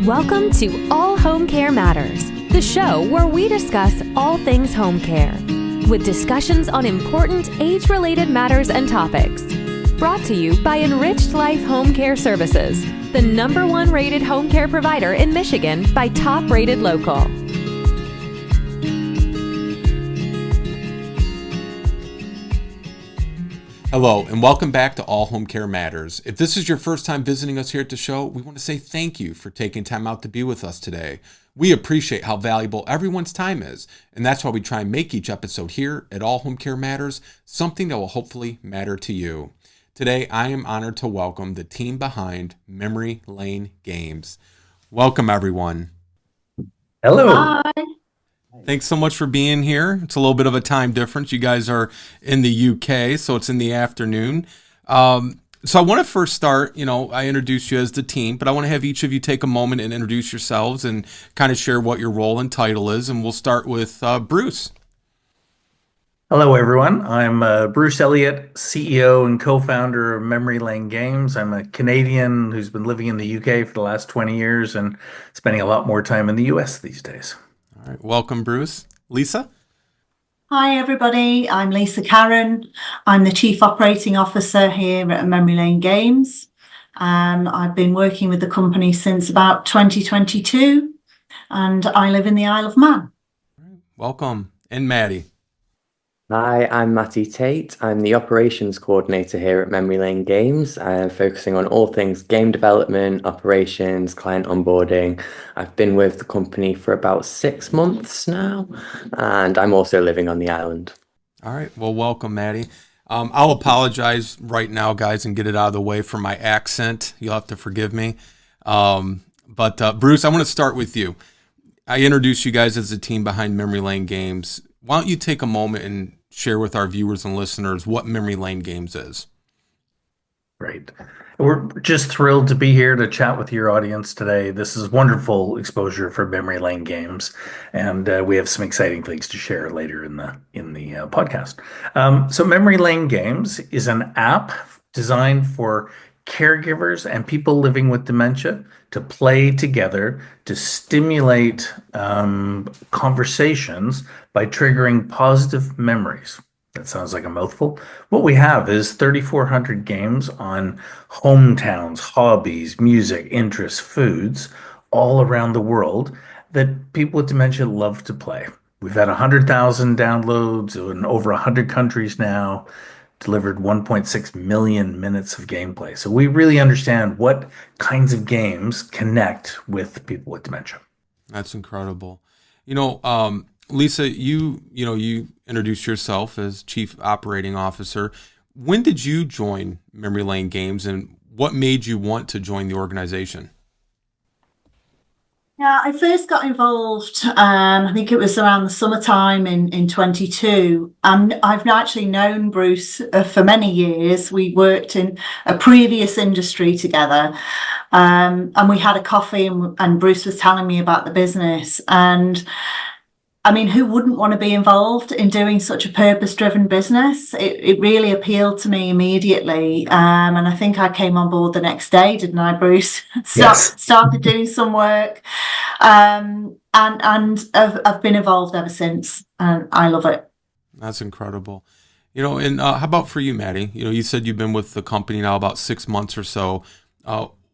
Welcome to All Home Care Matters, the show where we discuss all things home care, with discussions on important age-related matters and topics. Brought to you by Enriched Life Home Care Services, the #1 rated home care provider in Michigan by Top Rated Local. Hello, and welcome back to All Home Care Matters. If this is your first time visiting us here at the show, we want to say thank you for taking time out to be with us today. We appreciate how valuable everyone's time is, and that's why we try and make each episode here at All Home Care Matters something that will hopefully matter to you. Today, I am honored to welcome the team behind Memory Lane Games. Welcome, everyone. Hello. Hi. Thanks so much for being here. It's a little bit of a time difference. You guys are in the UK, so it's in the afternoon. So I want to first start, I introduced you as the team, but I want to have each of you take a moment and introduce yourselves and kind of share what your role and title is. And we'll start with Bruce. Hello, everyone. I'm Bruce Elliott, CEO and co-founder of Memory Lane Games. I'm a Canadian who's been living in the UK for the last 20 years and spending a lot more time in the US these days. All right. Welcome, Bruce. Lisa? Hi, everybody. I'm Lisa Karran. I'm the Chief Operating Officer here at Memory Lane Games. I've been working with the company since about 2022, and I live in the Isle of Man. Welcome. And Maddie? Hi, I'm Matty Tate. I'm the operations coordinator here at Memory Lane Games, focusing on all things game development, operations, client onboarding. I've been with the company for about 6 months now, and I'm also living on the island. All right. Well, welcome, Maddie. I'll apologize right now, guys, and get it out of the way for my accent. You'll have to forgive me. But Bruce, I want to start with you. I introduced you guys as the team behind Memory Lane Games. Why don't you take a moment and share with our viewers and listeners what Memory Lane Games is? Great. We're just thrilled to be here to chat with your audience today. This is wonderful exposure for Memory Lane Games, and we have some exciting things to share later in the podcast. So Memory Lane Games is an app designed for caregivers and people living with dementia to play together to stimulate conversations by triggering positive memories. That sounds like a mouthful. What we have is 3,400 games on hometowns, hobbies, music, interests, foods, all around the world that people with dementia love to play. We've had 100,000 downloads in over 100 countries now, delivered 1.6 million minutes of gameplay. So we really understand what kinds of games connect with people with dementia. That's incredible. Lisa, you introduced yourself as Chief Operating Officer. When did you join Memory Lane Games, and what made you want to join the organization? Yeah, I first got involved, I think it was around the summertime in 22. I've actually known Bruce for many years. We worked in a previous industry together, and we had a coffee, and Bruce was telling me about the business. And I mean, who wouldn't want to be involved in doing such a purpose-driven business? It really appealed to me immediately. And I think I came on board the next day, didn't I, Bruce? Yes. Started doing some work. And I've been involved ever since. And I love it. That's incredible. And how about for you, Maddie? You said you've been with the company now about 6 months or so.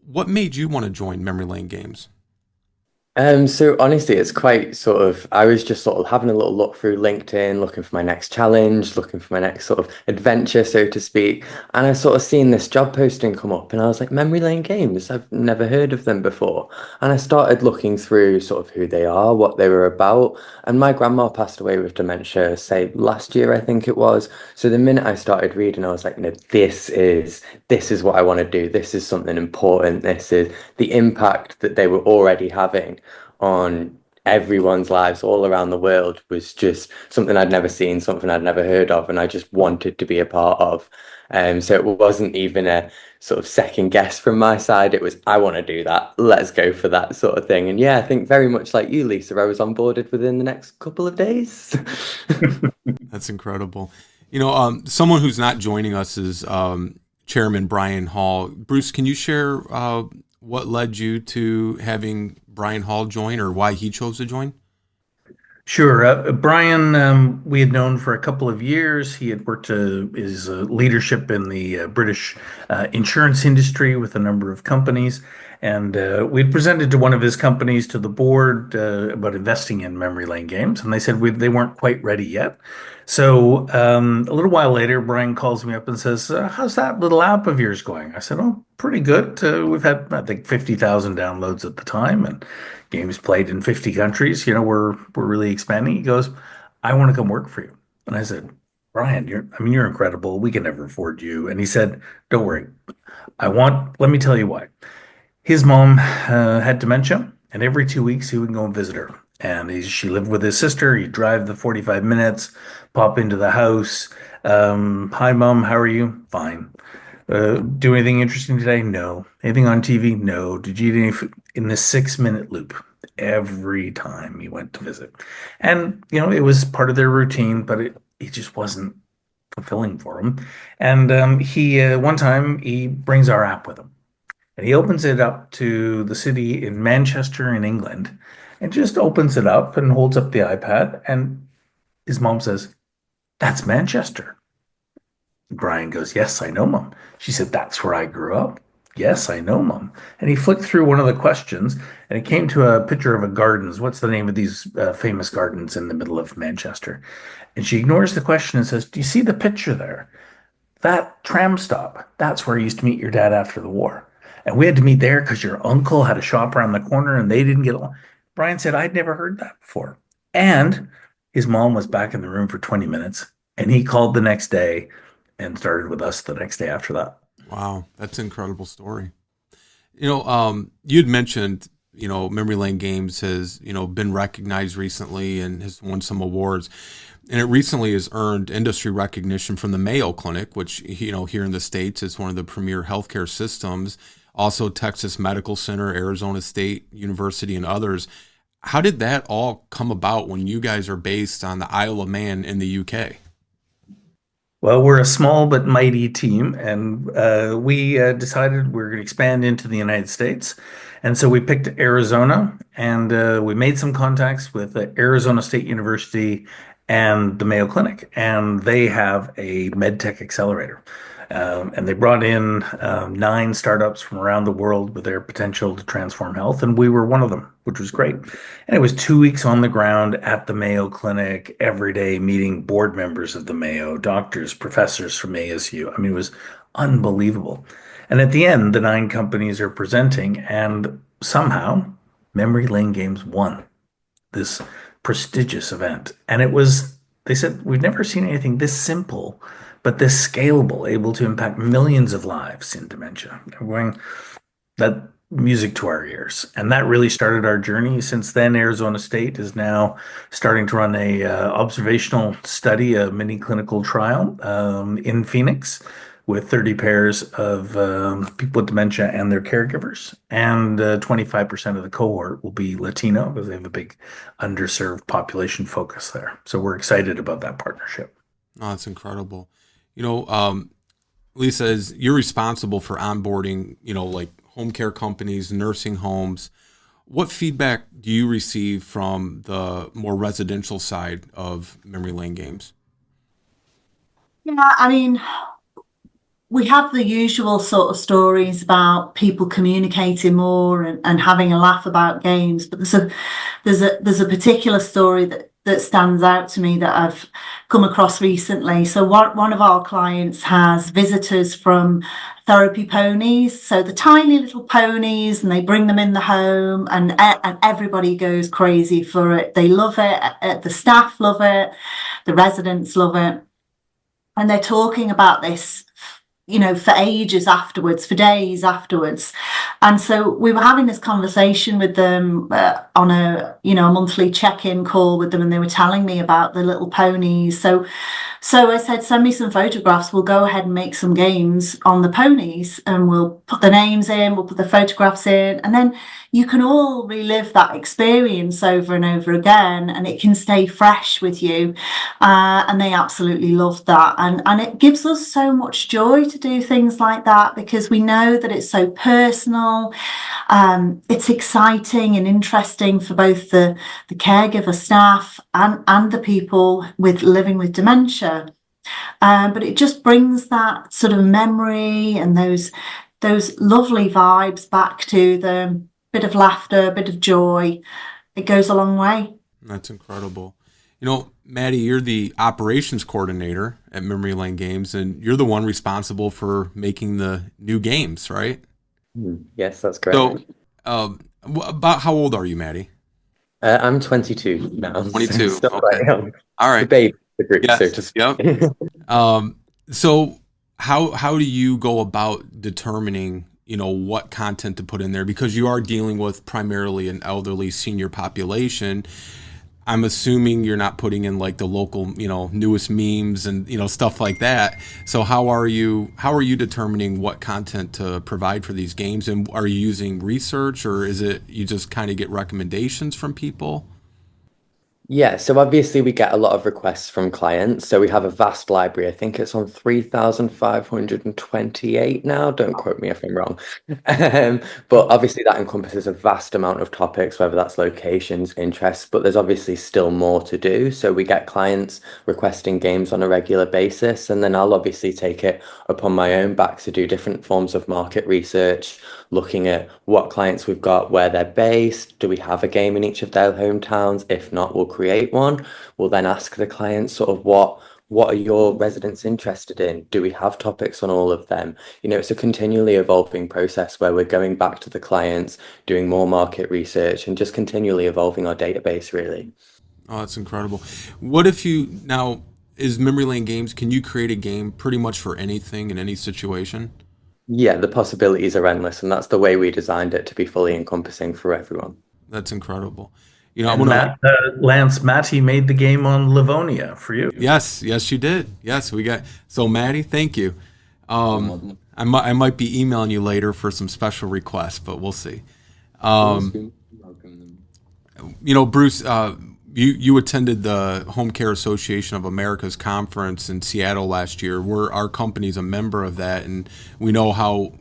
What made you want to join Memory Lane Games? So honestly, it's quite I was just having a little look through LinkedIn, looking for my next challenge, looking for my next adventure, so to speak. And I seen this job posting come up, and I was like, Memory Lane Games, I've never heard of them before. And I started looking through who they are, what they were about. And my grandma passed away with dementia, say last year, I think it was. So the minute I started reading, I was like, no, this is what I want to do. This is something important. This is the impact that they were already having on everyone's lives all around the world was just something I'd never seen, something I'd never heard of, and I just wanted to be a part of. So it wasn't even a second guess from my side. It was, I want to do that. Let's go for that sort of thing. And yeah, I think very much like you, Lisa, I was onboarded within the next couple of days. That's incredible. Someone who's not joining us is Chairman Brian Hall. Bruce, can you share what led you to having Brian Hall join, or why he chose to join? Sure. Brian, we had known for a couple of years. He had worked his leadership in the British insurance industry with a number of companies. And we'd presented to one of his companies to the board about investing in memory lane games. And they said they weren't quite ready yet. So a little while later, Brian calls me up and says, how's that little app of yours going? I said, oh, pretty good. We've had, I think, 50,000 downloads at the time. And games played in 50 countries. We're really expanding. He goes, I want to come work for you. And I said, Brian, you're incredible. We can never afford you. And he said, don't worry. Let me tell you why. His mom had dementia, and every 2 weeks he would go and visit her. And she lived with his sister. He'd drive the 45 minutes, pop into the house. Hi, Mom, how are you? Fine. Do anything interesting today? No. Anything on TV? No. Did you eat any food? In this 6-minute loop every time he went to visit. And, it was part of their routine, but it just wasn't fulfilling for him. And he one time he brings our app with him. And he opens it up to the city in Manchester in England and just opens it up and holds up the iPad. And his mom says, that's Manchester. Brian goes, yes, I know, Mom. She said, that's where I grew up. Yes, I know, Mom. And he flicked through one of the questions and it came to a picture of a gardens. What's the name of these famous gardens in the middle of Manchester? And she ignores the question and says, do you see the picture there? That tram stop, that's where you used to meet your dad after the war. And we had to meet there because your uncle had a shop around the corner and they didn't get along. Brian said, I'd never heard that before. And his mom was back in the room for 20 minutes and he called the next day and started with us the next day after that. Wow, that's an incredible story. You'd mentioned, Memory Lane Games has, been recognized recently and has won some awards. And it recently has earned industry recognition from the Mayo Clinic, which, here in the States is one of the premier healthcare systems. Also Texas Medical Center, Arizona State University, and others. How did that all come about when you guys are based on the Isle of Man in the UK? Well, we're a small but mighty team, and we decided we're going to expand into the United States. And so we picked Arizona, and we made some contacts with Arizona State University and the Mayo Clinic, and they have a medtech accelerator. And they brought in 9 startups from around the world with their potential to transform health, and we were one of them, which was great. And it was 2 weeks on the ground at the Mayo Clinic every day, meeting board members of the Mayo, doctors, professors from ASU. It was unbelievable. And at the end, the 9 companies are presenting, and somehow Memory Lane Games won this prestigious event. And they said, we've never seen anything this simple, but this scalable, able to impact millions of lives in dementia. We're going, that music to our ears. And that really started our journey. Since then, Arizona State is now starting to run a observational study, a mini clinical trial in Phoenix with 30 pairs of people with dementia and their caregivers. And 25% of the cohort will be Latino because they have a big underserved population focus there. So we're excited about that partnership. Oh, that's incredible. Lisa, as you're responsible for onboarding, like home care companies, nursing homes, what feedback do you receive from the more residential side of Memory Lane Games? Yeah, we have the usual sort of stories about people communicating more and having a laugh about games, but there's a particular story that stands out to me that I've come across recently. So one of our clients has visitors from therapy ponies, so the tiny little ponies, and they bring them in the home, and everybody goes crazy for it. They love it. The staff love it. The residents love it. And they're talking about this, for ages afterwards, for days afterwards. And so we were having this conversation with them on a monthly check-in call with them, and they were telling me about the little ponies. So I said, send me some photographs. We'll go ahead and make some games on the ponies, and we'll put the names in, we'll put the photographs in. And then, you can all relive that experience over and over again, and it can stay fresh with you. And they absolutely love that. And it gives us so much joy to do things like that, because we know that it's so personal. It's exciting and interesting for both the caregiver staff and the people with living with dementia. But it just brings that sort of memory and those lovely vibes back to them. Bit of laughter, a bit of joy. It goes a long way. That's incredible. Maddie, you're the operations coordinator at Memory Lane Games, and you're the one responsible for making the new games, right? Yes, that's correct. So, about how old are you, Maddie? I'm 22 now. 22. So Okay. All right. The baby of the group, Yes. so to speak. Yep. So how do you go about determining, what content to put in there? Because you are dealing with primarily an elderly senior population. I'm assuming you're not putting in like the local, newest memes and, stuff like that. So how are you determining what content to provide for these games? And are you using research, or is it you just kind of get recommendations from people? Yeah, so obviously we get a lot of requests from clients. So we have a vast library. I think it's on 3,528 now. Don't quote me if I'm wrong. But obviously that encompasses a vast amount of topics, whether that's locations, interests, but there's obviously still more to do. So we get clients requesting games on a regular basis, and then I'll obviously take it upon my own back to do different forms of market research, looking at what clients we've got, where they're based. Do we have a game in each of their hometowns? If not, we'll create one. We'll then ask the clients sort of what are your residents interested in? Do we have topics on all of them? It's a continually evolving process where we're going back to the clients, doing more market research, and just continually evolving our database, really. Oh, that's incredible. What if is Memory Lane Games, can you create a game pretty much for anything in any situation? Yeah, the possibilities are endless, and that's the way we designed it, to be fully encompassing for everyone. That's incredible. And Lance, Matty made the game on Livonia for you. Yes, you did. Yes, so Maddie, thank you. I might be emailing you later for some special requests, but we'll see. Bruce, you attended the Home Care Association of America's conference in Seattle last year. Our company's a member of that, and we know how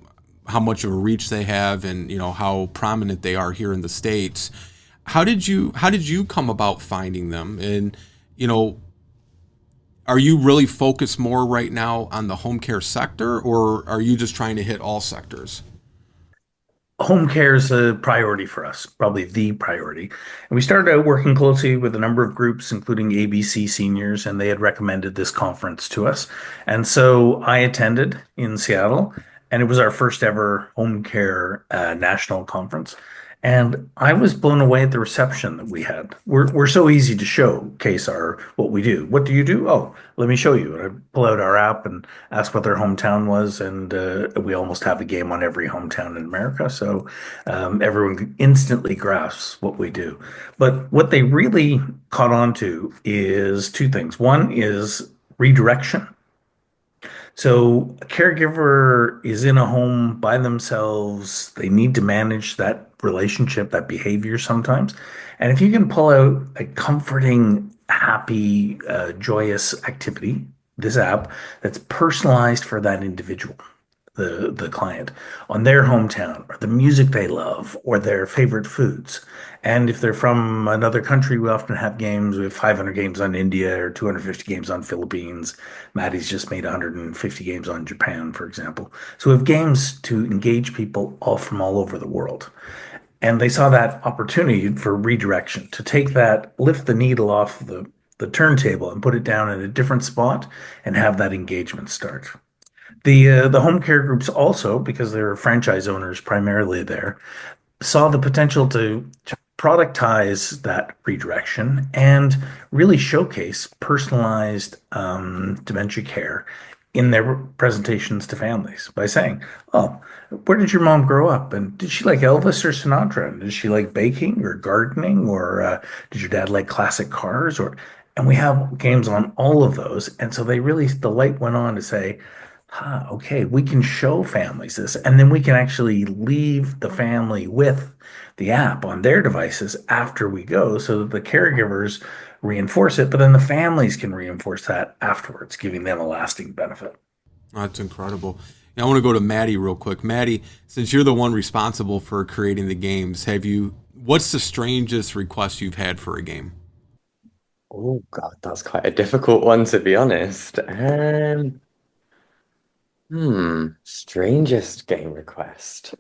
much of a reach they have, and how prominent they are here in the States. How did you come about finding them? And are you really focused more right now on the home care sector, or are you just trying to hit all sectors? Home care is a priority for us, probably the priority. And we started out working closely with a number of groups, including ABC Seniors, and they had recommended this conference to us. And so I attended in Seattle, and it was our first ever home care national conference. And I was blown away at the reception that we had. We're so easy to showcase what we do. What do you do? Oh, let me show you. And I pull out our app and ask what their hometown was, and we almost have a game on every hometown in America. So everyone instantly grasps what we do. But what they really caught on to is two things. One is redirection. So a caregiver is in a home by themselves. They need to manage that relationship, that behavior sometimes. And if you can pull out a comforting, happy, joyous activity, this app that's personalized for that individual, the client, on their hometown, or the music they love, or their favorite foods. And if they're from another country, we often have games. We have 500 games on India or 250 games on Philippines. Maddie's just made 150 games on Japan, for example. So we have games to engage people all from all over the world. And they saw that opportunity for redirection, to take that, lift the needle off the turntable and put it down in a different spot and have that engagement start. The home care groups also, because they're franchise owners primarily there, saw the potential to productize that redirection and really showcase personalized dementia care in their presentations to families by saying, oh, where did your mom grow up? And did she like Elvis or Sinatra? And did she like baking or gardening? Or did your dad like classic cars? And we have games on all of those. And so the light went on to say, Okay, we can show families this, and then we can actually leave the family with the app on their devices after we go so that the caregivers reinforce it, but then the families can reinforce that afterwards, giving them a lasting benefit. Oh, that's incredible. I want to go to Maddie real quick. Maddie, since you're the one responsible for creating the games, what's the strangest request you've had for a game? Oh God, that's quite a difficult one to be honest. Strangest game request.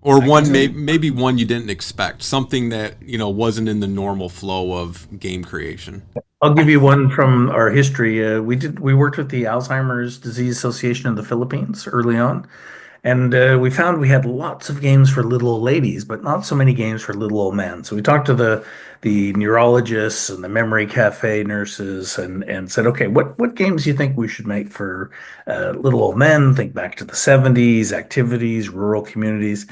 Or one, maybe one you didn't expect, something that, wasn't in the normal flow of game creation. I'll give you one from our history. We worked with the Alzheimer's Disease Association of the Philippines early on, and we found we had lots of games for little old ladies, but not so many games for little old men. So we talked to the neurologists and the memory cafe nurses and said, okay, what games do you think we should make for little old men? Think back to the 70s, activities, rural communities.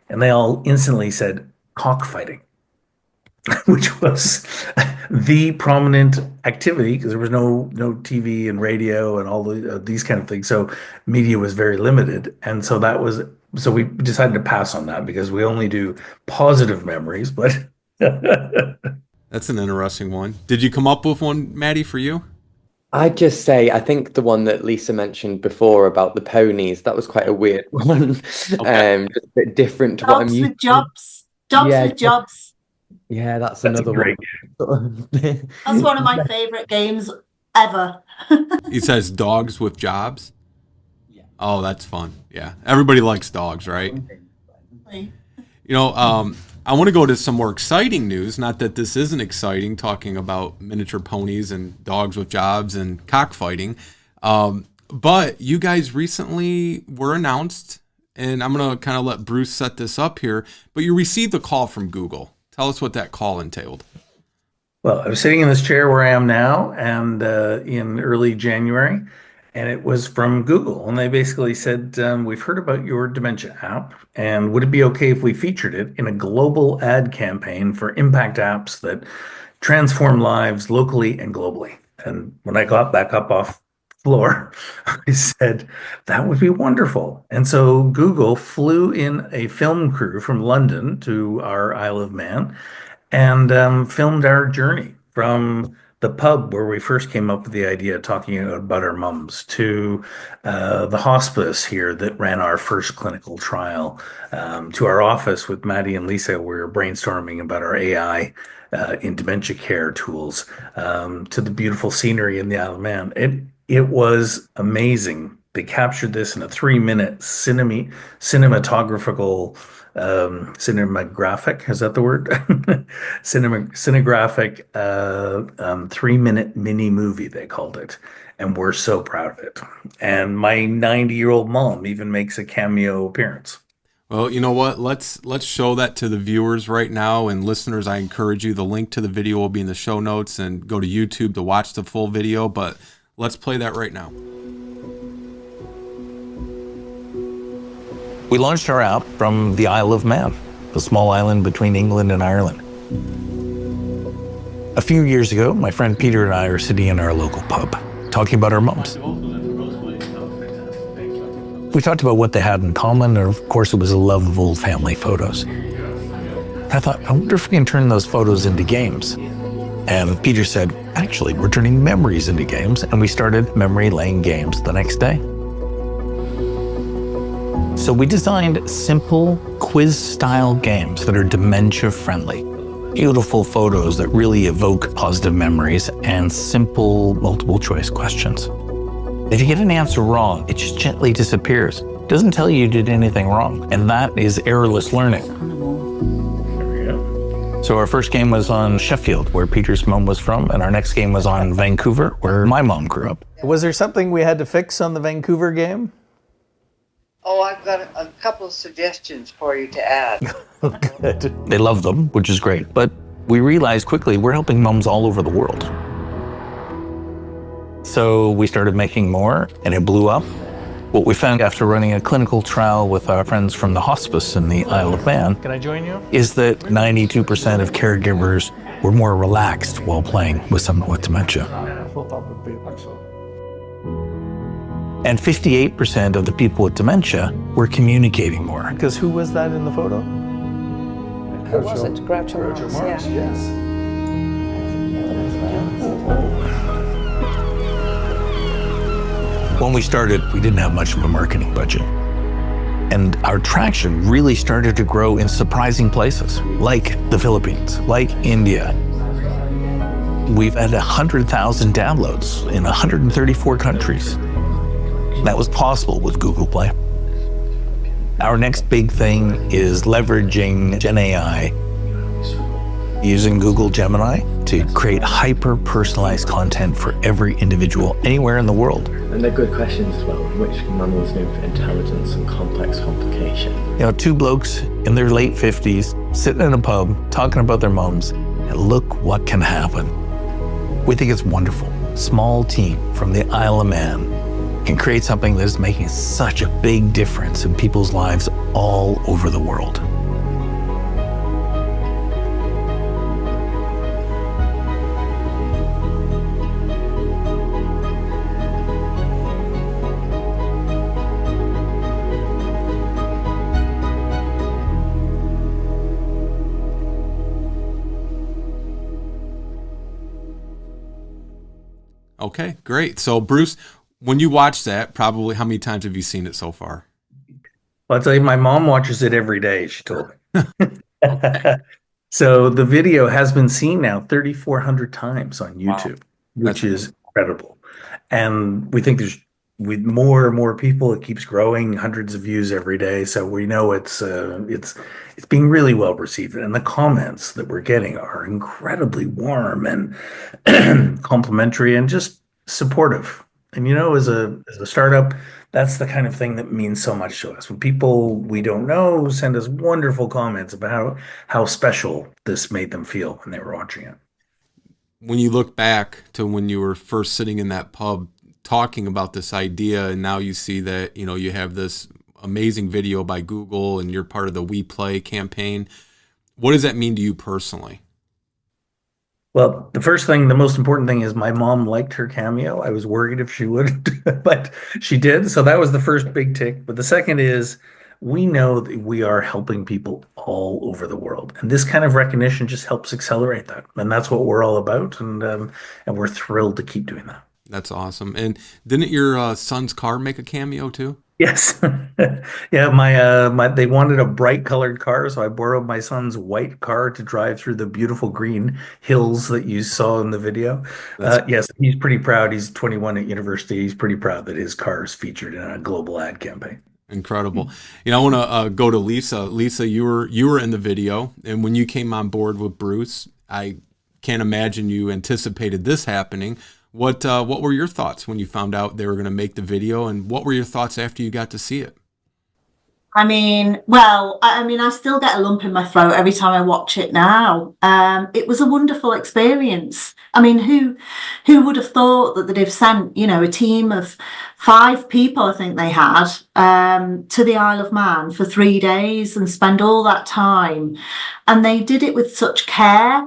And they all instantly said cockfighting, which was the prominent activity because there was no TV and radio and all these kind of things. So media was very limited, and so we decided to pass on that because we only do positive memories. But That's an interesting one. Did you come up with one, Maddie, for you? I'd just say, I think the one that Lisa mentioned before about the ponies, that was quite a weird one. Okay. Just a bit different to what I'm Dogs used with jobs. Dogs Yeah, with jobs. Yeah, that's that's a another great one. That's one of my favorite games ever. He says dogs with jobs. Oh, that's fun. Yeah. Everybody likes dogs, right? I want to go to some more exciting news. Not that this isn't exciting, talking about miniature ponies and dogs with jobs and cockfighting. But you guys recently were announced, and I'm going to kind of let Bruce set this up here, but you received a call from Google. Tell us what that call entailed. Well, I was sitting in this chair where I am now, and in early January, and it was from Google. And they basically said, we've heard about your dementia app, and would it be okay if we featured it in a global ad campaign for impact apps that transform lives locally and globally? And when I got back up off the floor, I said, that would be wonderful. And so Google flew in a film crew from London to our Isle of Man and filmed our journey from the pub where we first came up with the idea, talking about our mums, to the hospice here that ran our first clinical trial, to our office with Maddie and Lisa, where we were brainstorming about our AI in dementia care tools, to the beautiful scenery in the Isle of Man. It was amazing. They captured this in a 3-minute cinematographical cinematographic, is that the word? Cinematographic 3-minute mini movie, they called it. And we're so proud of it. And my 90-year-old mom even makes a cameo appearance. Well, you know what? Let's show that to the viewers right now, and listeners, I encourage you. The link to the video will be in the show notes, and go to YouTube to watch the full video. But let's play that right now. We launched our app from the Isle of Man, a small island between England and Ireland. A few years ago, my friend Peter and I are sitting in our local pub, talking about our mums. We talked about what they had in common, and of course it was a love of old family photos. I thought, I wonder if we can turn those photos into games. And Peter said, actually, we're turning memories into games, and we started memory lane games the next day. So we designed simple quiz-style games that are dementia-friendly. Beautiful photos that really evoke positive memories and simple multiple-choice questions. If you get an answer wrong, it just gently disappears. It doesn't tell you did anything wrong, and that is errorless learning. So our first game was on Sheffield, where Peter's mom was from, and our next game was on Vancouver, where my mom grew up. Was there something we had to fix on the Vancouver game? Oh, I've got a couple of suggestions for you to add. Good. They loved them, which is great, but we realized quickly we're helping moms all over the world. So we started making more, and it blew up. What we found after running a clinical trial with our friends from the hospice in the Isle of Man, Can I join you? is that 92% of caregivers were more relaxed while playing with someone with dementia. And 58% of the people with dementia were communicating more. Because who was that in the photo? Who was it? Groucho Marx, yeah. Yes. When we started, we didn't have much of a marketing budget. And our traction really started to grow in surprising places, like the Philippines, like India. We've had 100,000 downloads in 134 countries. That was possible with Google Play. Our next big thing is leveraging Gen AI, using Google Gemini to create hyper-personalized content for every individual anywhere in the world. And they're good questions as well. Which mammals known for intelligence and complex complication? You know, two blokes in their late 50s sitting in a pub talking about their mums, and look what can happen. We think it's wonderful. Small team from the Isle of Man can create something that is making such a big difference in people's lives all over the world. Okay, great. So Bruce, when you watch that, probably how many times have you seen it so far? Well, I'll tell you, my mom watches it every day, she told me. So the video has been seen now 3,400 times on YouTube, which is incredible. And we think there's with more and more people, it keeps growing, hundreds of views every day. So we know it's being really well received. And the comments that we're getting are incredibly warm and complimentary and just supportive. And as a startup, that's the kind of thing that means so much to us. When people we don't know send us wonderful comments about how special this made them feel when they were watching it. When you look back to when you were first sitting in that pub talking about this idea, and now you see that, you have this amazing video by Google and you're part of the WEAREPLAY campaign. What does that mean to you personally? Well, the most important thing is my mom liked her cameo. I was worried if she wouldn't, but she did. So that was the first big tick. But the second is we know that we are helping people all over the world. And this kind of recognition just helps accelerate that. And that's what we're all about. And we're thrilled to keep doing that. That's awesome. And didn't your son's car make a cameo too? Yes. Yeah, my they wanted a bright colored car, so I borrowed my son's white car to drive through the beautiful green hills that you saw in the video. Yes, he's pretty proud. He's 21 at university. He's pretty proud that his car is featured in a global ad campaign. Incredible. I want to go to Lisa. Lisa, you were in the video, and when you came on board with Bruce, I can't imagine you anticipated this happening. What were your thoughts when you found out they were going to make the video, and what were your thoughts after you got to see it? I still get a lump in my throat every time I watch it now. It was a wonderful experience. Who would have thought that they'd have sent, a team of 5 people, I think they had, to the Isle of Man for 3 days and spend all that time. And they did it with such care.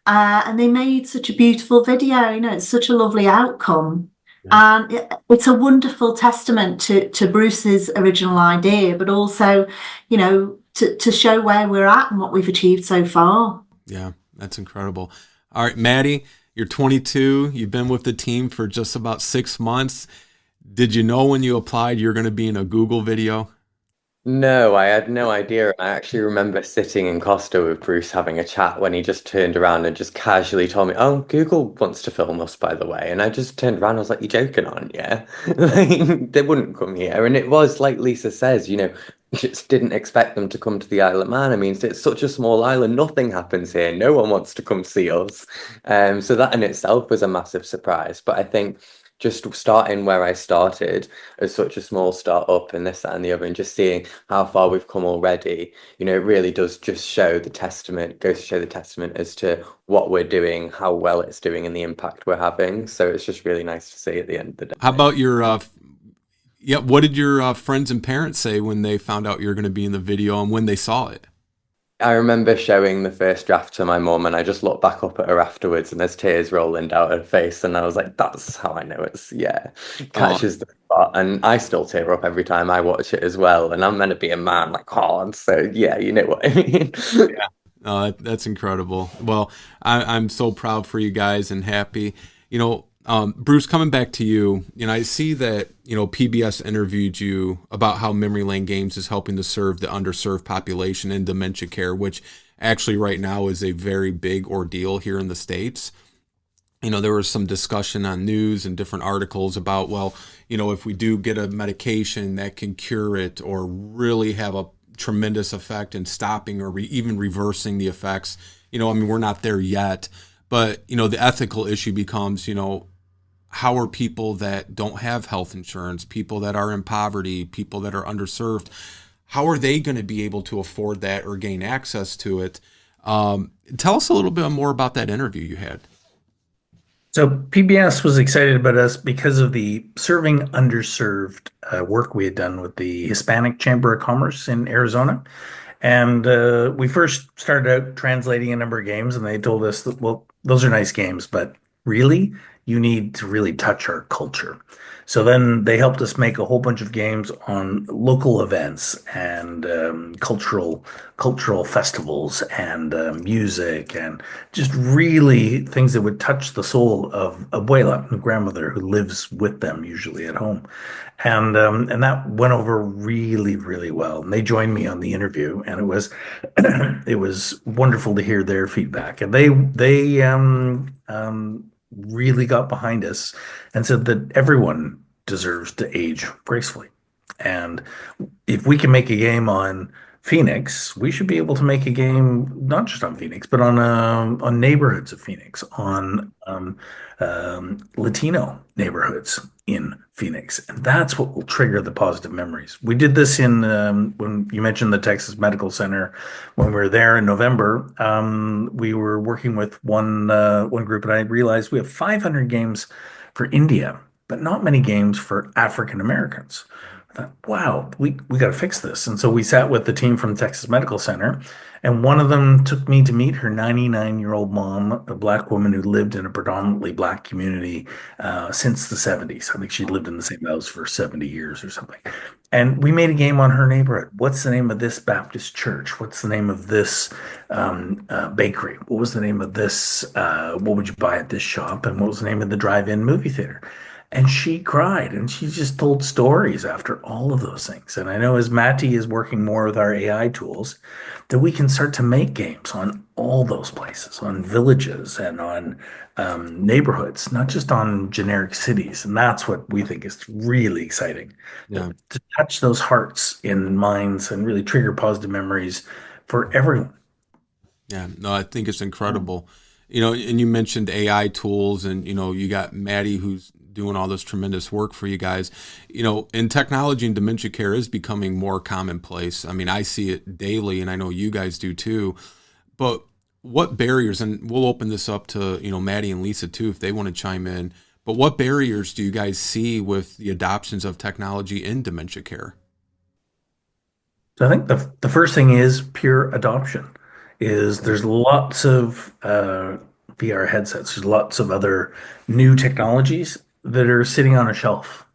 And they made such a beautiful video, it's such a lovely outcome. Yeah. And it's a wonderful testament to Bruce's original idea, but also, to show where we're at and what we've achieved so far. Yeah, that's incredible. All right, Maddie, you're 22. You've been with the team for just about 6 months. Did you know when you applied you're going to be in a Google video? No, I had no idea. I actually remember sitting in Costa with Bruce having a chat when he just turned around and just casually told me, "Oh, Google wants to film us, by the way." And I just turned around and I was like, "You're joking, aren't you?" They wouldn't come here. And it was like Lisa says, just didn't expect them to come to the Isle of Man. It's such a small island. Nothing happens here. No one wants to come see us. So that in itself was a massive surprise. But I think just starting where I started as such a small startup and this, that, and the other, and just seeing how far we've come already, it really does just goes to show the testament as to what we're doing, how well it's doing, and the impact we're having. So it's just really nice to see at the end of the day. How about what did your friends and parents say when they found out you're going to be in the video and when they saw it? I remember showing the first draft to my mum, and I just looked back up at her afterwards, and there's tears rolling down her face, and I was like, "That's how I know Oh, catches the spot." And I still tear up every time I watch it as well. And I'm meant to be a man, like, oh, and so yeah, you know what I mean. yeah. That's incredible. Well, I'm so proud for you guys and happy. Bruce, coming back to you, I see that, PBS interviewed you about how Memory Lane Games is helping to serve the underserved population in dementia care, which actually right now is a very big ordeal here in the States. There was some discussion on news and different articles about, well, if we do get a medication that can cure it or really have a tremendous effect in stopping or even reversing the effects, we're not there yet. But, the ethical issue becomes, how are people that don't have health insurance, people that are in poverty, people that are underserved, how are they going to be able to afford that or gain access to it? Tell us a little bit more about that interview you had. So PBS was excited about us because of the serving underserved work we had done with the Hispanic Chamber of Commerce in Arizona. And we first started out translating a number of games, and they told us that, well, those are nice games, but really, you need to really touch our culture. So then they helped us make a whole bunch of games on local events and cultural festivals and music and just really things that would touch the soul of abuela, the grandmother who lives with them usually at home. And that went over really, really well. And they joined me on the interview, and it was it was wonderful to hear their feedback. And they really got behind us and said that everyone deserves to age gracefully. And if we can make a game on Phoenix, we should be able to make a game not just on Phoenix, but on neighborhoods of Phoenix, on Latino neighborhoods in Phoenix, and that's what will trigger the positive memories. We did this in when you mentioned the Texas Medical Center. When we were there in November, we were working with one group, and I realized we have 500 games for India, but not many games for African Americans. I thought, wow, we got to fix this. And so we sat with the team from Texas Medical Center, and one of them took me to meet her 99-year-old mom, a black woman who lived in a predominantly black community since the 70s. I think she'd lived in the same house for 70 years or something. And we made a game on her neighborhood. What's the name of this Baptist church? What's the name of this bakery? What was the name of this? What would you buy at this shop? And what was the name of the drive-in movie theater? And she cried, and she just told stories after all of those things. And I know as Matty is working more with our AI tools, that we can start to make games on all those places, on villages and on neighborhoods, not just on generic cities. And that's what we think is really exciting, Yeah. to touch those hearts and minds and really trigger positive memories for everyone. Yeah, no, I think it's incredible. And you mentioned AI tools, and you got Maddie who's doing all this tremendous work for you guys. And technology and dementia care is becoming more commonplace. I mean, I see it daily, and I know you guys do too. But what barriers, and we'll open this up to, Maddie and Lisa too, if they want to chime in, but what barriers do you guys see with the adoptions of technology in dementia care? So I think the first thing is pure adoption. There's lots of VR headsets. There's lots of other new technologies that are sitting on a shelf,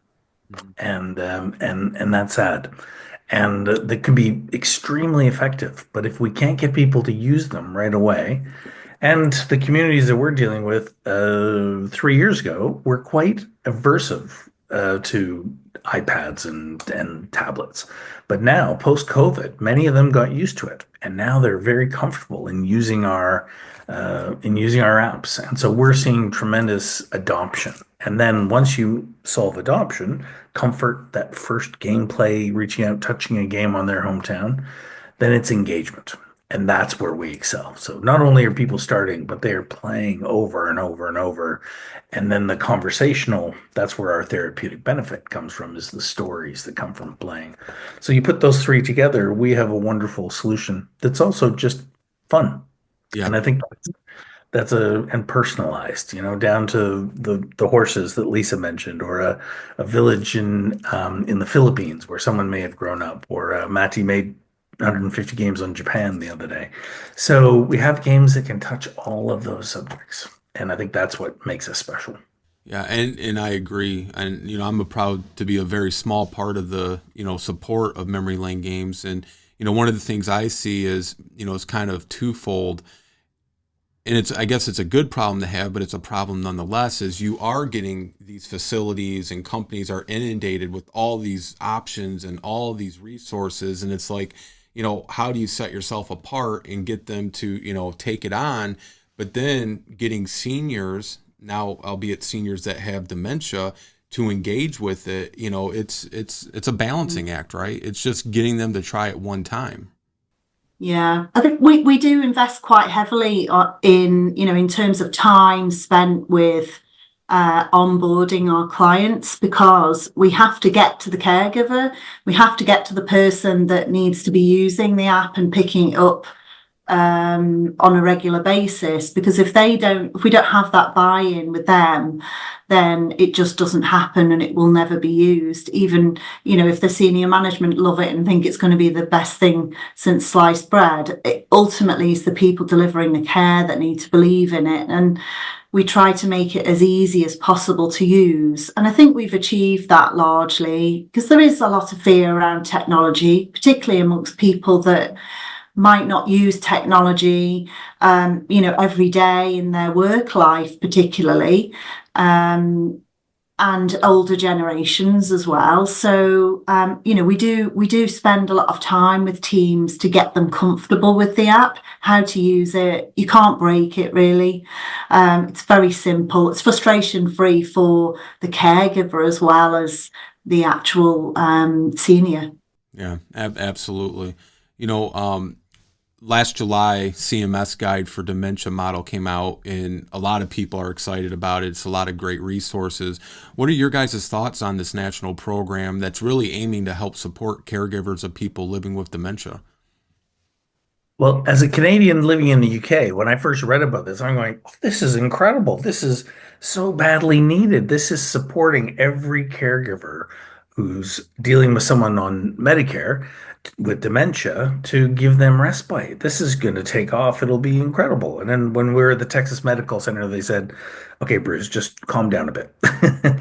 and that's sad. And that can be extremely effective. But if we can't get people to use them right away, and the communities that we're dealing with 3 years ago were quite aversive to iPads and tablets. But now, post-COVID, many of them got used to it, and now they're very comfortable in using our apps. And so we're seeing tremendous adoption. And then once you solve adoption, comfort, that first gameplay, reaching out, touching a game on their hometown, then it's engagement. And that's where we excel. So not only are people starting, but they are playing over and over and over. And then the conversational, that's where our therapeutic benefit comes from, is the stories that come from playing. So you put those three together, we have a wonderful solution that's also just fun. Yeah. And I think and personalized, down to the horses that Lisa mentioned, or a village in the Philippines where someone may have grown up, or Matty made 150 games on Japan the other day. So we have games that can touch all of those subjects. And I think that's what makes us special. Yeah, and I agree. And I'm proud to be a very small part of the support of memory lane games. And one of the things I see is it's kind of twofold. And I guess it's a good problem to have, but it's a problem nonetheless. Is you are getting these facilities and companies are inundated with all these options and all these resources, and it's like, how do you set yourself apart and get them to take it on? But then getting seniors now, albeit seniors that have dementia, to engage with it, it's a balancing act, right? It's just getting them to try it one time. Yeah, I think we do invest quite heavily in terms of time spent with onboarding our clients, because we have to get to the caregiver, we have to get to the person that needs to be using the app and picking it up on a regular basis, because if we don't have that buy-in with them, then it just doesn't happen and it will never be used. Even if the senior management love it and think it's going to be the best thing since sliced bread, it ultimately is the people delivering the care that need to believe in it. And we try to make it as easy as possible to use. And I think we've achieved that largely, because there is a lot of fear around technology, particularly amongst people that might not use technology, every day in their work life, particularly, and older generations as well. So, we do spend a lot of time with teams to get them comfortable with the app, how to use it. You can't break it, really. It's very simple. It's frustration free for the caregiver as well as the actual senior. Yeah, absolutely. Last July, CMS guide for dementia model came out, and a lot of people are excited about it. It's a lot of great resources. What are your guys' thoughts on this national program that's really aiming to help support caregivers of people living with dementia? Well, as a Canadian living in the UK, when I first read about this, I'm going, oh, this is incredible. This is so badly needed. This is supporting every caregiver who's dealing with someone on Medicare with dementia to give them respite. This is going to take off. It'll be incredible. And then when we were at the Texas Medical Center, they said, okay, Bruce, just calm down a bit.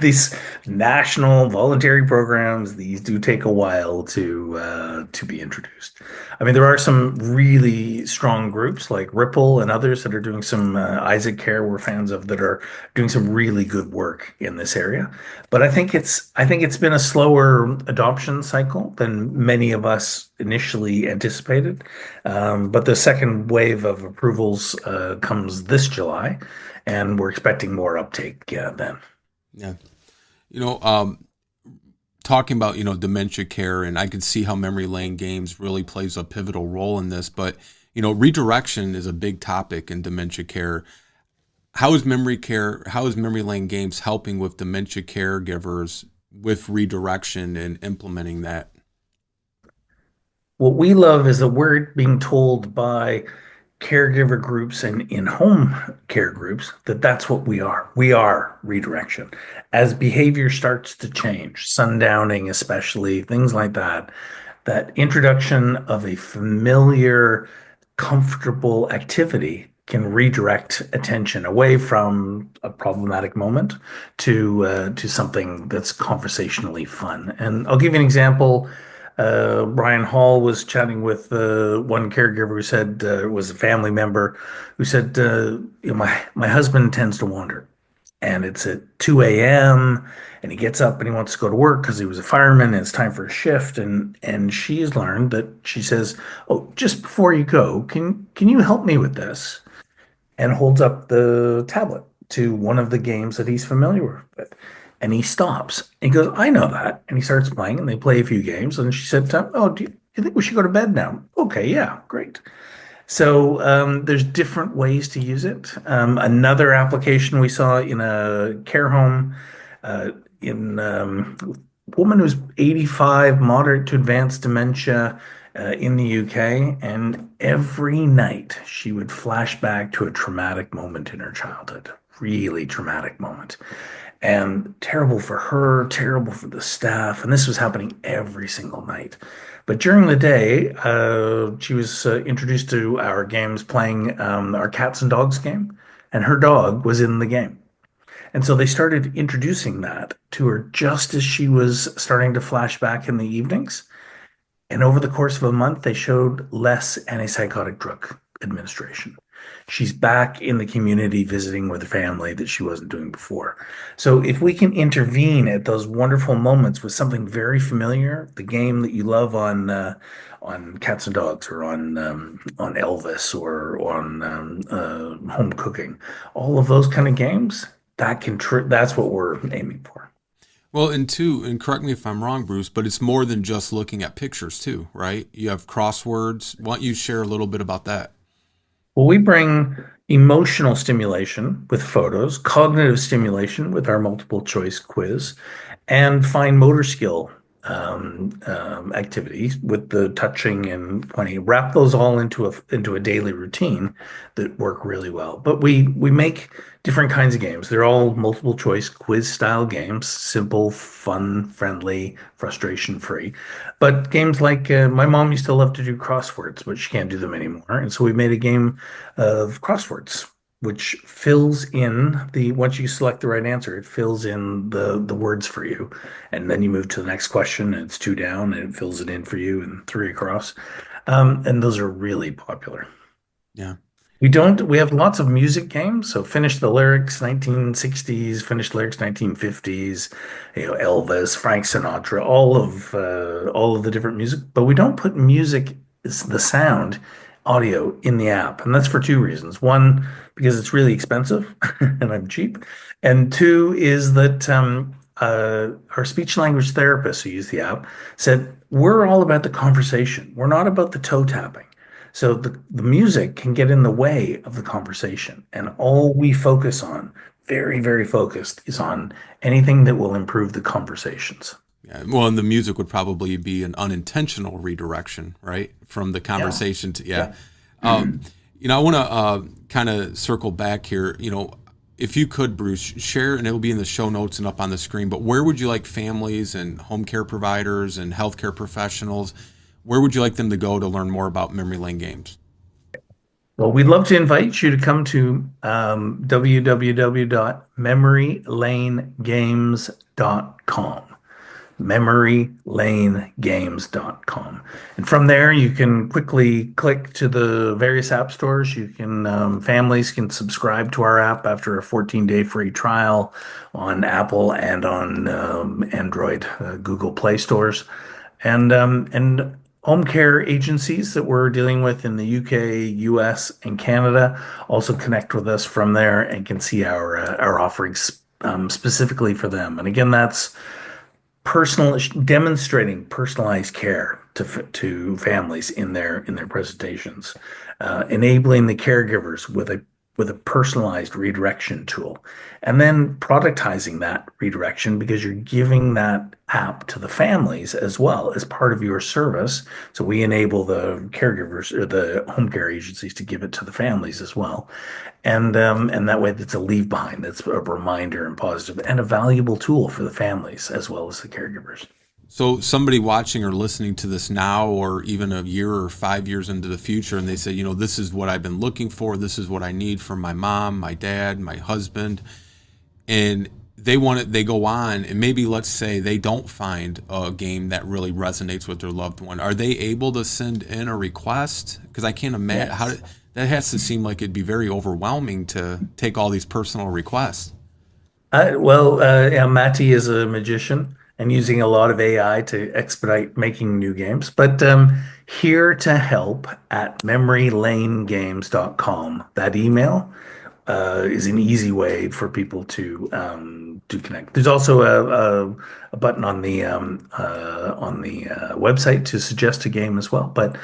These national voluntary programs, these do take a while to be introduced. I mean, there are some really strong groups like Ripple and others that are doing some Isaac Care we're fans of, that are doing some really good work in this area. But I think it's been a slower adoption cycle than many of us initially anticipated. But the second wave of approvals comes this July, and we're expecting more uptake then. Yeah. Talking about, dementia care, and I can see how memory lane games really plays a pivotal role in this, but, redirection is a big topic in dementia care. How is memory lane games helping with dementia caregivers with redirection and implementing that? What we love is that we're being told by caregiver groups and in-home care groups that that's what we are. We are redirection. As behavior starts to change, sundowning especially, things like that, that introduction of a familiar, comfortable activity can redirect attention away from a problematic moment to something that's conversationally fun. And I'll give you an example. Brian Hall was chatting with one caregiver who said was a family member who said, my husband tends to wander, and it's at 2 a.m. and he gets up and he wants to go to work because he was a fireman and it's time for a shift. And she has learned that she says, "Oh, just before you go, can you help me with this?" And holds up the tablet to one of the games that he's familiar with. And he stops. He goes, "I know that." And he starts playing, and they play a few games. And she said, "Oh, do you think we should go to bed now?" "Okay, yeah, great." So there's different ways to use it. Another application we saw in a care home in a woman who's 85, moderate to advanced dementia in the UK. And every night she would flash back to a traumatic moment in her childhood. really traumatic moment. And terrible for her, terrible for the staff. And this was happening every single night. But during the day, she was introduced to our games playing our cats and dogs game, and her dog was in the game. And so they started introducing that to her just as she was starting to flash back in the evenings. And over the course of a month, they showed less antipsychotic drug administration. She's back in the community visiting with her family that she wasn't doing before. So if we can intervene at those wonderful moments with something very familiar, the game that you love on Cats and Dogs or on Elvis or on home cooking, all of those kind of games, that's what we're aiming for. Well, and correct me if I'm wrong, Bruce, but it's more than just looking at pictures too, right? You have crosswords. Why don't you share a little bit about that? Well, we bring emotional stimulation with photos, cognitive stimulation with our multiple choice quiz, and fine motor skill activities with the touching and pointing. Wrap those all into a daily routine that work really well. But we make different kinds of games. They're all multiple choice quiz style games, simple, fun, friendly, frustration free. But games like my mom used to love to do crosswords, but she can't do them anymore. And so we made a game of crosswords, which fills in once you select the right answer, it fills in the words for you. And then you move to the next question and it's 2 down and it fills it in for you and 3 across. And those are really popular. Yeah. We have lots of music games. So Finish the Lyrics 1960s, Finish the Lyrics 1950s, Elvis, Frank Sinatra, all of the different music, but we don't put music, the sound audio in the app. And that's for 2 reasons. One, because it's really expensive and I'm cheap. And 2 is that our speech language therapist who used the app said, we're all about the conversation. We're not about the toe tapping. So the music can get in the way of the conversation. And all we focus on, very, very focused, is on anything that will improve the conversations. Yeah, well, and the music would probably be an unintentional redirection, right? From the conversation to, yeah. I want to kind of circle back here. If you could, Bruce, share, and it'll be in the show notes and up on the screen, but where would you like families and home care providers and healthcare professionals, where would you like them to go to learn more about Memory Lane Games? Well, we'd love to invite you to come to www.memorylanegames.com. memorylanegames.com. And from there, you can quickly click to the various app stores. Families can subscribe to our app after a 14-day free trial on Apple and on Android, Google Play stores. And home care agencies that we're dealing with in the UK, US, and Canada also connect with us from there and can see our offerings specifically for them. And again, that's demonstrating personalized care to families in their presentations, enabling the caregivers with a personalized redirection tool, and then productizing that redirection because you're giving that app to the families as well as part of your service. So we enable the caregivers or the home care agencies to give it to the families as well. And that way it's a leave behind, that's a reminder and positive and a valuable tool for the families as well as the caregivers. So somebody watching or listening to this now, or even a year or 5 years into the future, and they say, this is what I've been looking for. This is what I need from my mom, my dad, my husband. And they go on, and maybe let's say they don't find a game that really resonates with their loved one. Are they able to send in a request? Because I can't imagine that has to seem like it'd be very overwhelming to take all these personal requests. Matty is a magician and using a lot of AI to expedite making new games. But here to help at memorylanegames.com. That email is an easy way for people to connect. There's also a button on the website to suggest a game as well. But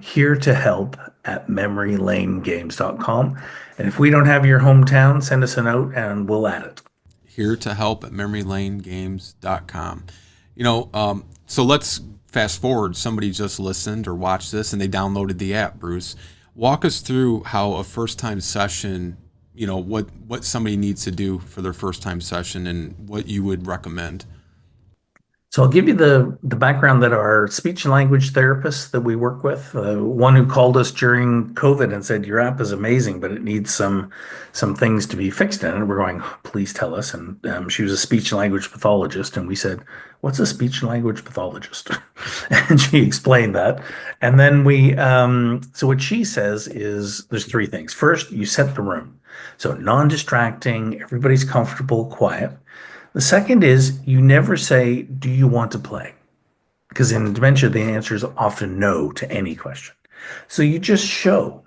here to help at memorylanegames.com. And if we don't have your hometown, send us a note and we'll add it. Here to help at memorylanegames.com. So let's fast forward. Somebody just listened or watched this and they downloaded the app, Bruce. Walk us through how a first-time session what somebody needs to do for their first time session and what you would recommend. So I'll give you the background that our speech and language therapists that we work with, one who called us during COVID and said, your app is amazing, but it needs some things to be fixed in it. We're going, please tell us. And she was a speech and language pathologist. And we said, what's a speech and language pathologist? And she explained that. And then so what she says is there's three things. First, you set the room. So non-distracting, everybody's comfortable, quiet. The second is you never say, do you want to play? Because in dementia, the answer is often no to any question. So you just show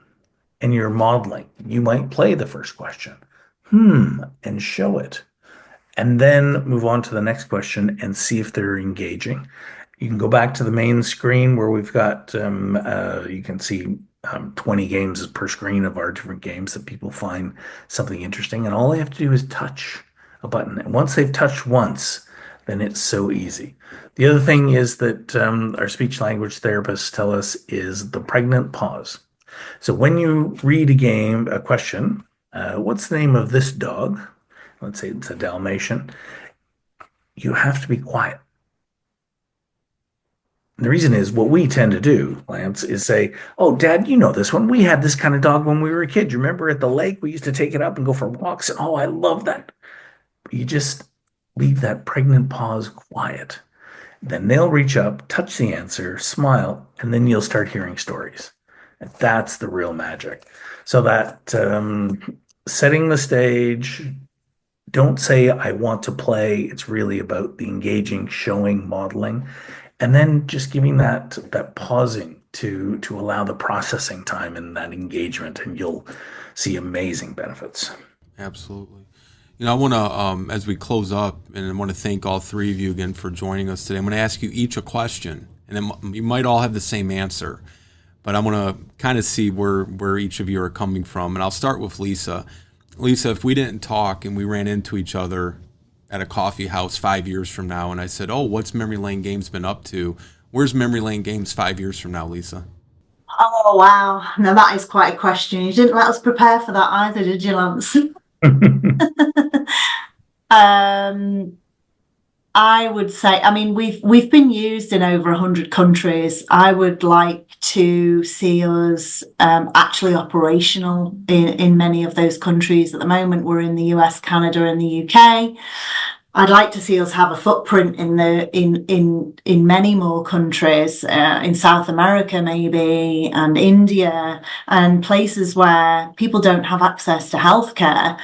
and you're modeling. You might play the first question, and show it. And then move on to the next question and see if they're engaging. You can go back to the main screen where we've got, you can see 20 games per screen of our different games that people find something interesting. And all they have to do is touch a button. And once they've touched once, then it's so easy. The other thing is that our speech language therapists tell us is the pregnant pause. So when you read a question, what's the name of this dog? Let's say it's a Dalmatian. You have to be quiet. And the reason is what we tend to do, Lance, is say, oh, Dad, you know this one. We had this kind of dog when we were a kid. You remember at the lake, we used to take it up and go for walks. And, oh, I love that. You just leave that pregnant pause quiet. Then they'll reach up, touch the answer, smile, and then you'll start hearing stories. And that's the real magic. So that setting the stage, don't say, I want to play. It's really about the engaging, showing, modeling, and then just giving that pausing to allow the processing time and that engagement, and you'll see amazing benefits. Absolutely. I want to, as we close up, and I want to thank all three of you again for joining us today. I'm going to ask you each a question, and then you might all have the same answer, but I want to kind of see where each of you are coming from. And I'll start with Lisa. Lisa, if we didn't talk and we ran into each other at a coffee house 5 years from now, and I said, oh, what's Memory Lane Games been up to? Where's Memory Lane Games 5 years from now, Lisa? Oh, wow. Now that is quite a question. You didn't let us prepare for that either, did you, Lance? I would say, I mean, we've been used in over 100 countries. I would like to see us actually operational in many of those countries. At the moment, we're in the US, Canada, and the UK. I'd like to see us have a footprint in many more countries, in South America maybe, and India, and places where people don't have access to healthcare,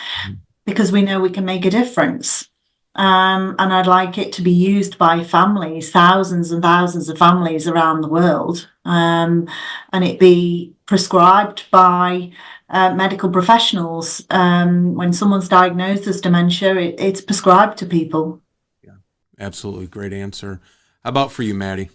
because we know we can make a difference. And I'd like it to be used by families, thousands and thousands of families around the world, and it be prescribed by medical professionals. When someone's diagnosed as dementia, it's prescribed to people. Yeah, absolutely. Great answer. How about for you, Maddie?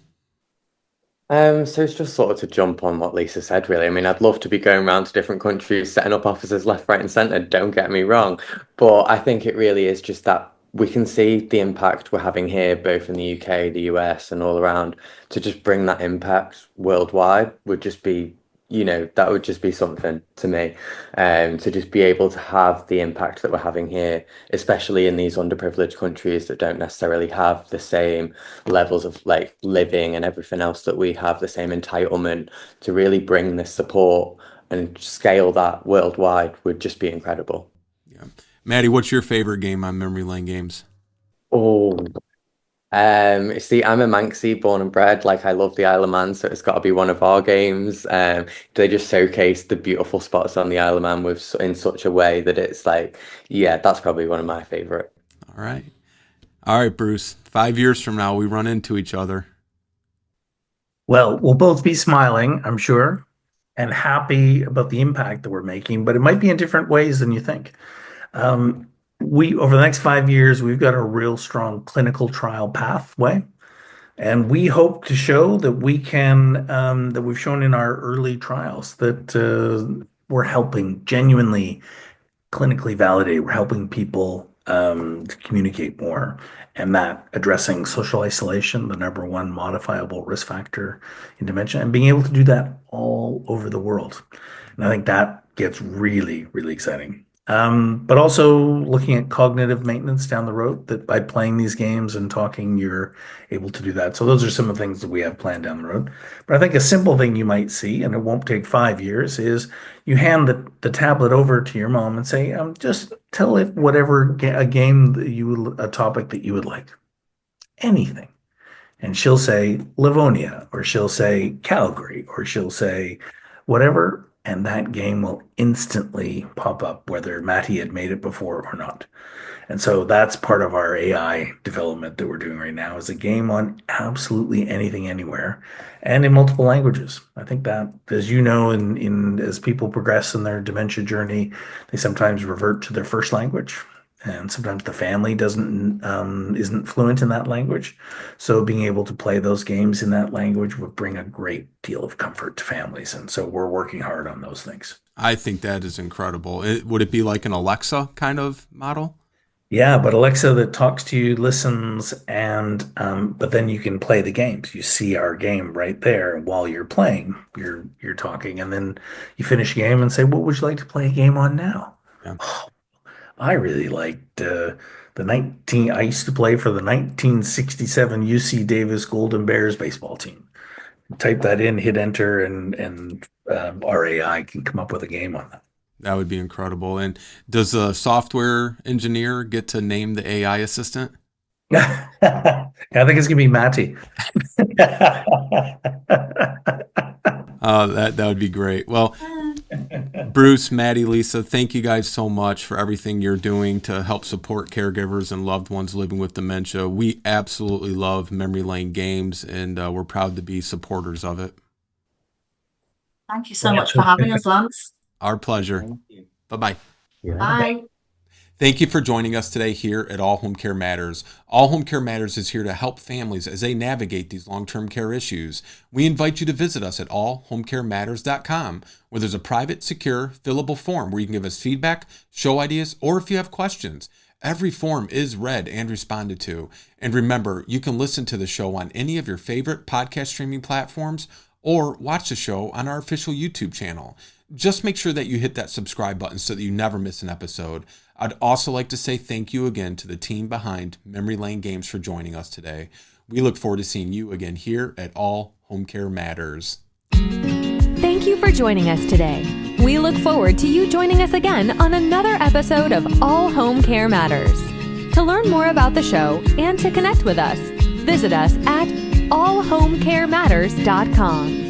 So it's just sort of to jump on what Lisa said, really. I mean, I'd love to be going around to different countries, setting up offices left, right, and centre, don't get me wrong. But I think it really is just that we can see the impact we're having here, both in the UK, the US, and all around. To just bring that impact worldwide would just be, that would just be something to me. To just be able to have the impact that we're having here, especially in these underprivileged countries that don't necessarily have the same levels of like living and everything else that we have, the same entitlement, to really bring this support and scale that worldwide would just be incredible. Yeah. Maddie, what's your favorite game on Memory Lane Games? Oh, see, I'm a Manxie born and bred. Like, I love the Isle of Man, so it's got to be one of our games. They just showcase the beautiful spots on the Isle of Man in such a way that it's like, yeah, that's probably one of my favorite. All right, Bruce. 5 years from now, we run into each other. Well, we'll both be smiling, I'm sure, and happy about the impact that we're making, but it might be in different ways than you think. Over the next 5 years, we've got a real strong clinical trial pathway, and we hope to show that we can, that we've shown in our early trials that we're helping genuinely clinically validate. We're helping people to communicate more, and that addressing social isolation, the number one modifiable risk factor in dementia, and being able to do that all over the world. And I think that gets really, really exciting. But also looking at cognitive maintenance down the road, that by playing these games and talking, you're able to do that. So those are some of the things that we have planned down the road. But I think a simple thing you might see, and it won't take 5 years, is you hand the tablet over to your mom and say, just tell it whatever a game that a topic that you would like, anything. And she'll say Livonia, or she'll say Calgary, or she'll say whatever, and that game will instantly pop up, whether Matty had made it before or not. And so that's part of our AI development that we're doing right now, is a game on absolutely anything, anywhere, and in multiple languages. I think that, as you know, as people progress in their dementia journey, they sometimes revert to their first language. And sometimes the family isn't fluent in that language. So being able to play those games in that language would bring a great deal of comfort to families. And so we're working hard on those things. I think that is incredible. Would it be like an Alexa kind of model? Yeah, but Alexa that talks to you, listens, and but then you can play the games. You see our game right there while you're playing. You're talking, and then you finish a game and say, "What would you like to play a game on now?" Yeah. I really liked the 19. I used to play for the 1967 UC Davis Golden Bears baseball team. Type that in, hit enter, and our AI can come up with a game on that. That would be incredible. And does a software engineer get to name the AI assistant? I think it's gonna be Matty. That would be great. Well, Bruce, Maddie, Lisa, thank you guys so much for everything you're doing to help support caregivers and loved ones living with dementia. We absolutely love Memory Lane Games, and we're proud to be supporters of it. Thank you so much for having us, Lance. Our pleasure. Bye-bye. Bye. Thank you for joining us today here at All Home Care Matters. All Home Care Matters is here to help families as they navigate these long-term care issues. We invite you to visit us at allhomecarematters.com, where there's a private, secure, fillable form where you can give us feedback, show ideas, or if you have questions. Every form is read and responded to. And remember, you can listen to the show on any of your favorite podcast streaming platforms or watch the show on our official YouTube channel. Just make sure that you hit that subscribe button so that you never miss an episode. I'd also like to say thank you again to the team behind Memory Lane Games for joining us today. We look forward to seeing you again here at All Home Care Matters. Thank you for joining us today. We look forward to you joining us again on another episode of All Home Care Matters. To learn more about the show and to connect with us, visit us at allhomecarematters.com.